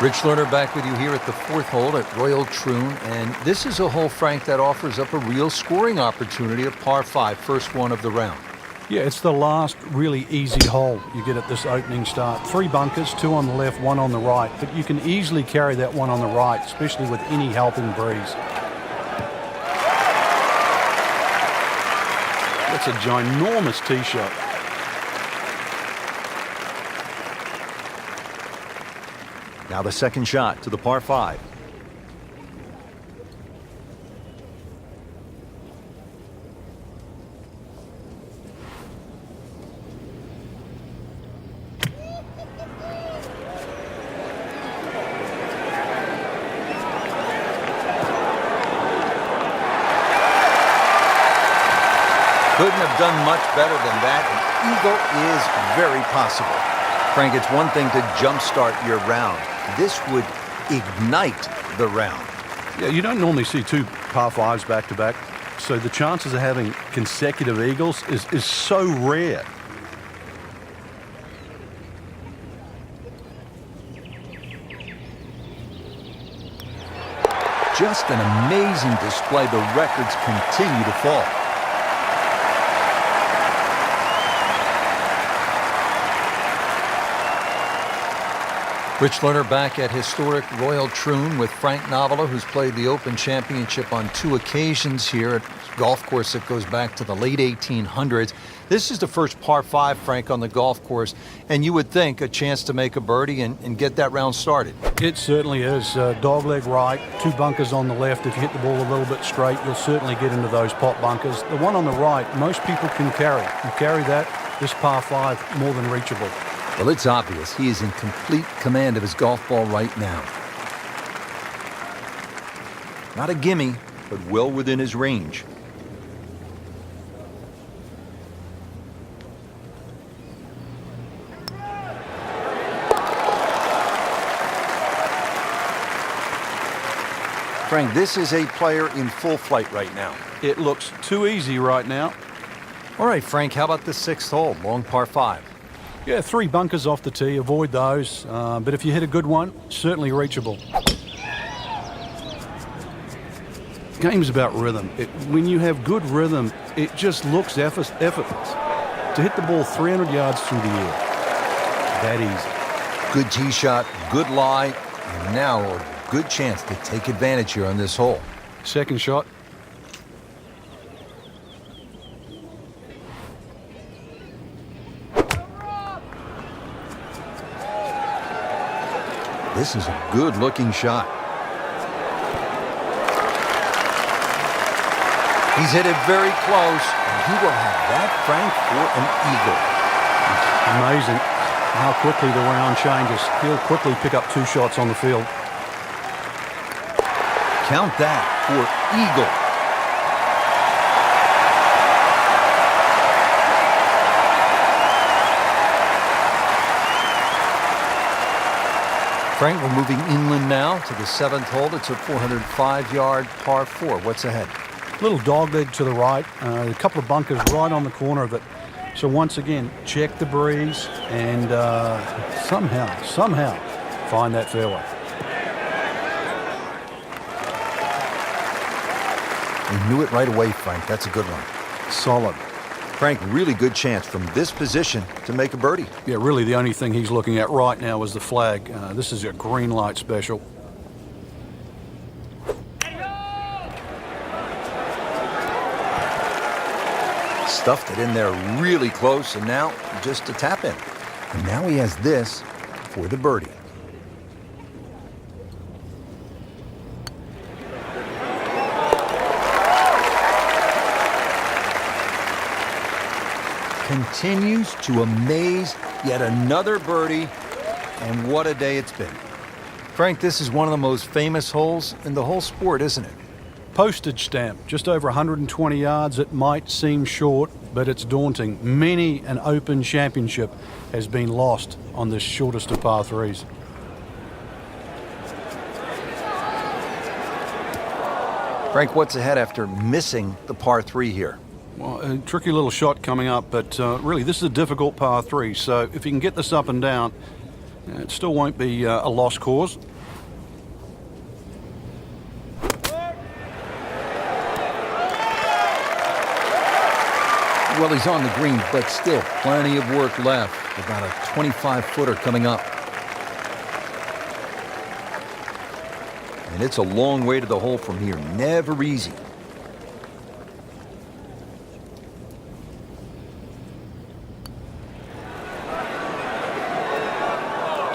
Rich Lerner back with you here at the fourth hole at Royal Troon. And this is a hole, Frank, that offers up a real scoring opportunity at par 5, first one of the round. Yeah, it's the last really easy hole you get at this opening start. 3 bunkers, 2 on the left, 1 on the right. But you can easily carry that one on the right, especially with any helping breeze. That's a ginormous tee shot. Now the second shot to the par 5. Couldn't have done much better than that. An eagle is very possible. Frank, it's one thing to jumpstart your round. This would ignite the round. Yeah, you don't normally see 2 par 5s back to back, so the chances of having consecutive eagles is so rare. Just an amazing display. The records continue to fall. Rich Lerner back at historic Royal Troon with Frank Novola, who's played the Open Championship on 2 occasions here at a golf course that goes back to the late 1800s. This is the first par 5, Frank, on the golf course, and you would think a chance to make a birdie and get that round started. It certainly is. Dogleg right, 2 bunkers on the left. If you hit the ball a little bit straight, you'll certainly get into those pot bunkers. The one on the right, most people can carry. You carry that, this par 5, more than reachable. Well, it's obvious he is in complete command of his golf ball right now. Not a gimme, but well within his range. Frank, this is a player in full flight right now. It looks too easy right now. All right, Frank, how about the 6th hole, long par 5? Yeah, 3 bunkers off the tee. Avoid those. But if you hit a good one, certainly reachable. Game's about rhythm. When you have good rhythm, it just looks effortless. To hit the ball 300 yards through the air, that easy. Good tee shot, good lie, and now a good chance to take advantage here on this hole. Second shot. This is a good-looking shot. He's hit it very close, and he will have that, Frank, for an eagle. Amazing how quickly the round changes. He'll quickly pick up 2 shots on the field. Count that for eagle. Frank, we're moving inland now to the 7th hole. It's a 405-yard par 4. What's ahead? Little dogleg to the right. A couple of bunkers right on the corner of it. So once again, check the breeze and somehow find that fairway. He knew it right away, Frank. That's a good one. Solid. Frank, really good chance from this position to make a birdie. Yeah, really the only thing he's looking at right now is the flag. This is a green light special. Stuffed it in there really close, and now just a tap in. And now he has this for the birdie. Continues to amaze. Yet another birdie, and what a day it's been. Frank, this is one of the most famous holes in the whole sport, isn't it? Postage stamp, just over 120 yards. It might seem short, but it's daunting. Many an Open Championship has been lost on this shortest of par 3s. Frank, what's ahead after missing the par 3 here? Well, a tricky little shot coming up, but really this is a difficult par 3, so if you can get this up and down, it still won't be a lost cause. Well, he's on the green, but still plenty of work left. About a 25-footer coming up. And it's a long way to the hole from here. Never easy.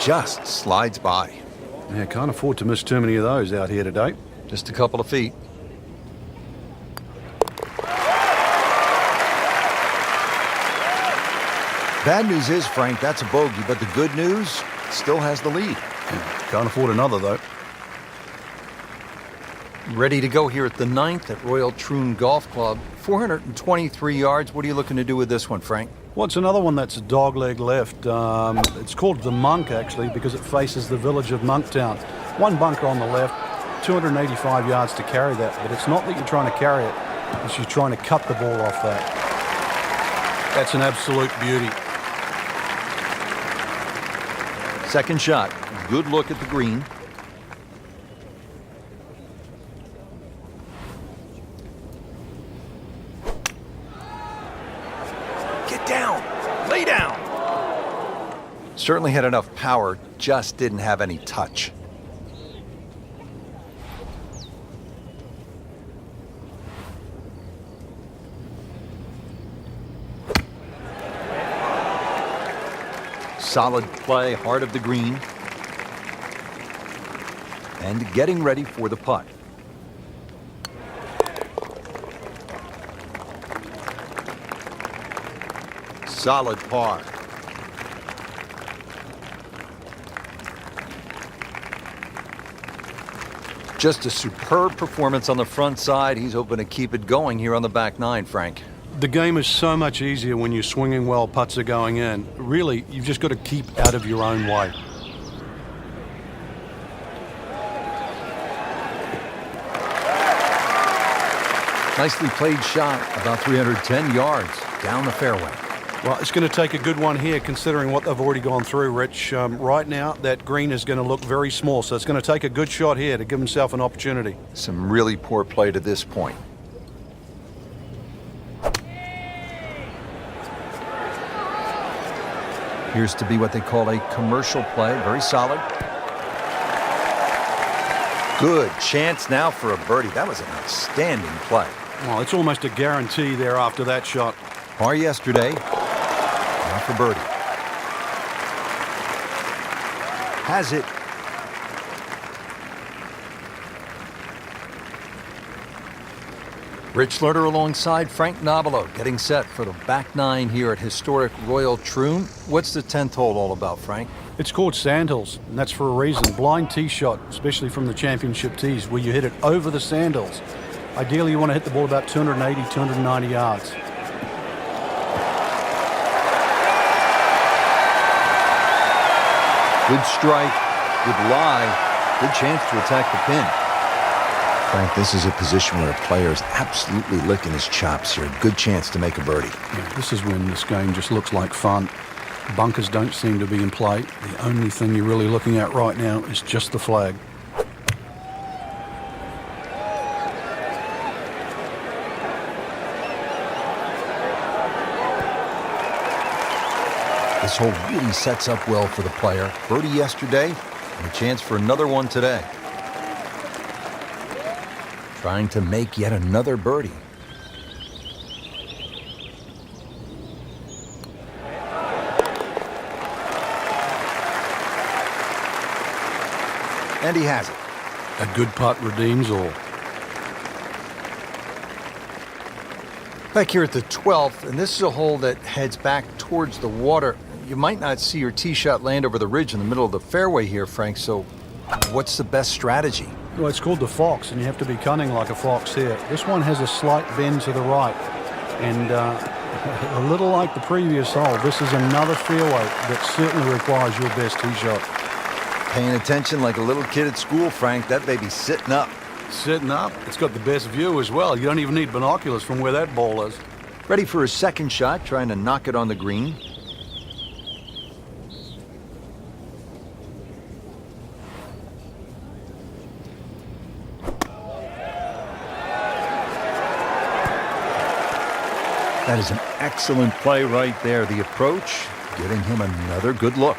Just slides by. Yeah, can't afford to miss too many of those out here today. Just a couple of feet. Bad news is, Frank, that's a bogey, but the good news, still has the lead. Can't afford another, though. Ready to go here at the 9th at Royal Troon Golf Club. 423 yards. What are you looking to do with this one, Frank? Well, it's another one that's a dogleg left. It's called the Monk, actually, because it faces the village of Monktown. One bunker on the left, 285 yards to carry that, but it's not that you're trying to carry it, it's you're trying to cut the ball off that. That's an absolute beauty. Second shot. Good look at the green. Get down. Lay down. Certainly had enough power, just didn't have any touch. Solid play, heart of the green. And getting ready for the putt. Solid par. Just a superb performance on the front side. He's hoping to keep it going here on the back nine, Frank. The game is so much easier when you're swinging well, putts are going in. Really, you've just got to keep out of your own way. Nicely played shot, about 310 yards down the fairway. Well, it's going to take a good one here, considering what they've already gone through, Rich. Right now, that green is going to look very small, so it's going to take a good shot here to give himself an opportunity. Some really poor play to this point. Appears to be what they call a commercial play. Very solid. Good chance now for a birdie. That was an outstanding play. Well, it's almost a guarantee there after that shot. Par yesterday. Now for birdie. Has it. Rich Lerner alongside Frank Novello, getting set for the back nine here at historic Royal Troon. What's the 10th hole all about, Frank? It's called sandhills, and that's for a reason. Blind tee shot, especially from the championship tees, where you hit it over the sandhills. Ideally, you want to hit the ball about 280, 290 yards. Good strike, good lie, good chance to attack the pin. Frank, this is a position where a player is absolutely licking his chops here. Good chance to make a birdie. Yeah, this is when this game just looks like fun. Bunkers don't seem to be in play. The only thing you're really looking at right now is just the flag. This hole really sets up well for the player. Birdie yesterday, and a chance for another one today. Trying to make yet another birdie. And he has it. A good putt redeems all. Back here at the 12th, and this is a hole that heads back towards the water. You might not see your tee shot land over the ridge in the middle of the fairway here, Frank, so what's the best strategy? Well, it's called the fox, and you have to be cunning like a fox here. This one has a slight bend to the right, and a little like the previous hole, this is another fairway that certainly requires your best tee shot. Paying attention like a little kid at school, Frank. That baby's sitting up. Sitting up. It's got the best view as well. You don't even need binoculars from where that ball is. Ready for his second shot, trying to knock it on the green. That is an excellent play right there. The approach, giving him another good look.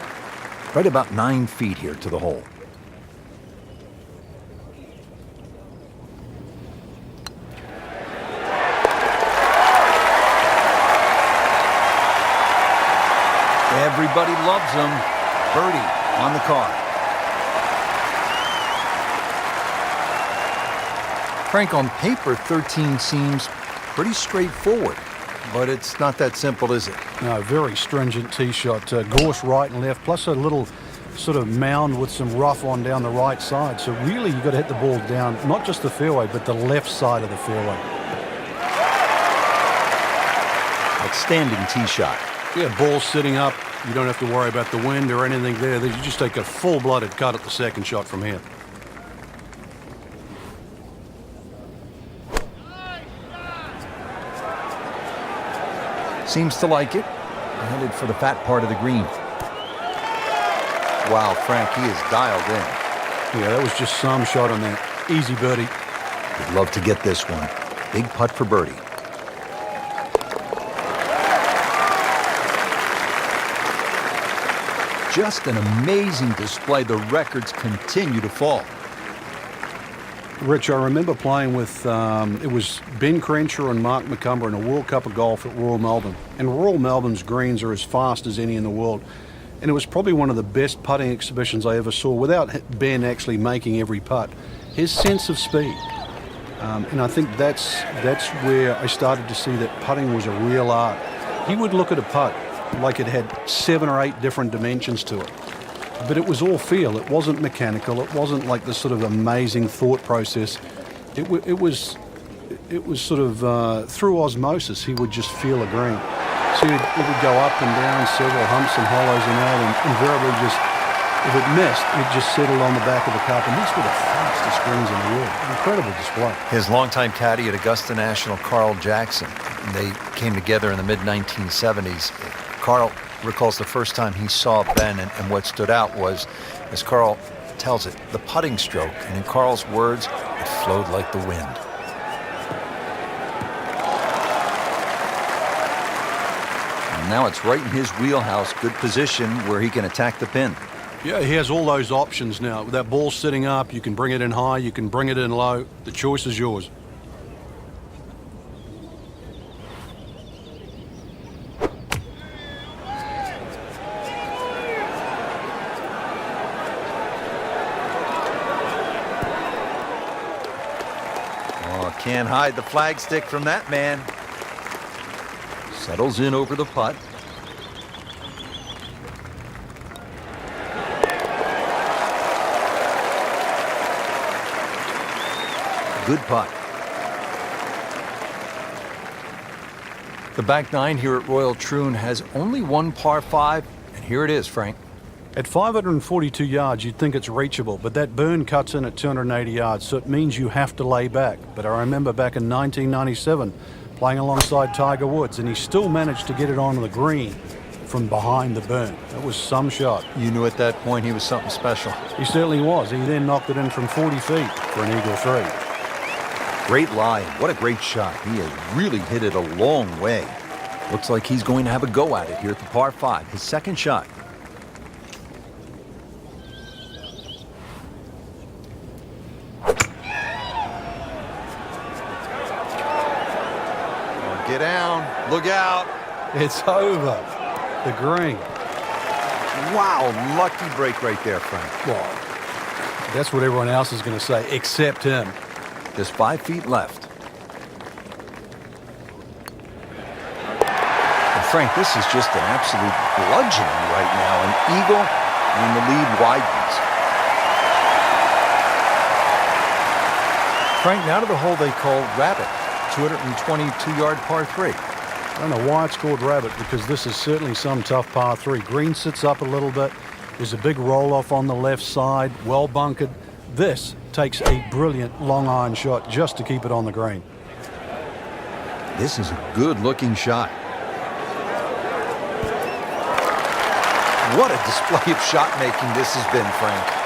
Right about 9 feet here to the hole. Everybody loves him. Birdie on the card. Frank, on paper, 13 seems pretty straightforward, but it's not that simple, is it? No, very stringent tee shot. Gorse right and left, plus a little sort of mound with some rough on down the right side. So really, you've got to hit the ball down, not just the fairway, but the left side of the fairway. Outstanding tee shot. Yeah, ball sitting up. You don't have to worry about the wind or anything there. You just take a full-blooded cut at the second shot from here. Seems to like it. Headed for the fat part of the green. Wow, Frank, he is dialed in. Yeah, that was just some shot on that. Easy birdie. Would love to get this one. Big putt for birdie. Just an amazing display. The records continue to fall. Rich, I remember playing with, it was Ben Crenshaw and Mark McCumber in a World Cup of Golf at Royal Melbourne. And Royal Melbourne's greens are as fast as any in the world. And it was probably one of the best putting exhibitions I ever saw without Ben actually making every putt. His sense of speed. And I think that's where I started to see that putting was a real art. He would look at a putt like it had 7 or 8 different dimensions to it. But it was all feel. It wasn't mechanical. It wasn't like this sort of amazing thought process. It was sort of through osmosis. He would just feel a green. So it would go up and down, several humps and hollows and that, and invariably just, if it missed, it just settled on the back of the cup. And these were the fastest greens in the world. Incredible display. His longtime caddy at Augusta National, Carl Jackson. They came together in the mid-1970s. Carl recalls the first time he saw Ben, and what stood out was, as Carl tells it, the putting stroke. And in Carl's words, it flowed like the wind. And now it's right in his wheelhouse. Good position where he can attack the pin. Yeah, he has all those options now. With that ball sitting up, you can bring it in high, you can bring it in low. The choice is yours. Can't hide the flagstick from that man. Settles in over the putt. Good putt. The back nine here at Royal Troon has only one par 5, and here it is, Frank. At 542 yards, you'd think it's reachable, but that burn cuts in at 280 yards, so it means you have to lay back. But I remember back in 1997 playing alongside Tiger Woods, and he still managed to get it onto the green from behind the burn. That was some shot. You knew at that point he was something special. He certainly was. He then knocked it in from 40 feet for an eagle 3. Great lie. What a great shot. He has really hit it a long way. Looks like he's going to have a go at it here at the par 5, his second shot. Get down. Look out. It's over. The green. Wow, lucky break right there, Frank. Well, that's what everyone else is going to say, except him. Just 5 feet left. And Frank, this is just an absolute bludgeoning right now. An eagle, and the lead widens. Frank, now to the hole they call Rabbit. 222-yard par 3. I don't know why it's called Rabbit, because this is certainly some tough par 3. Green sits up a little bit. There's a big roll-off on the left side, well bunkered. This takes a brilliant long iron shot just to keep it on the green. This is a good-looking shot. What a display of shot-making this has been, Frank.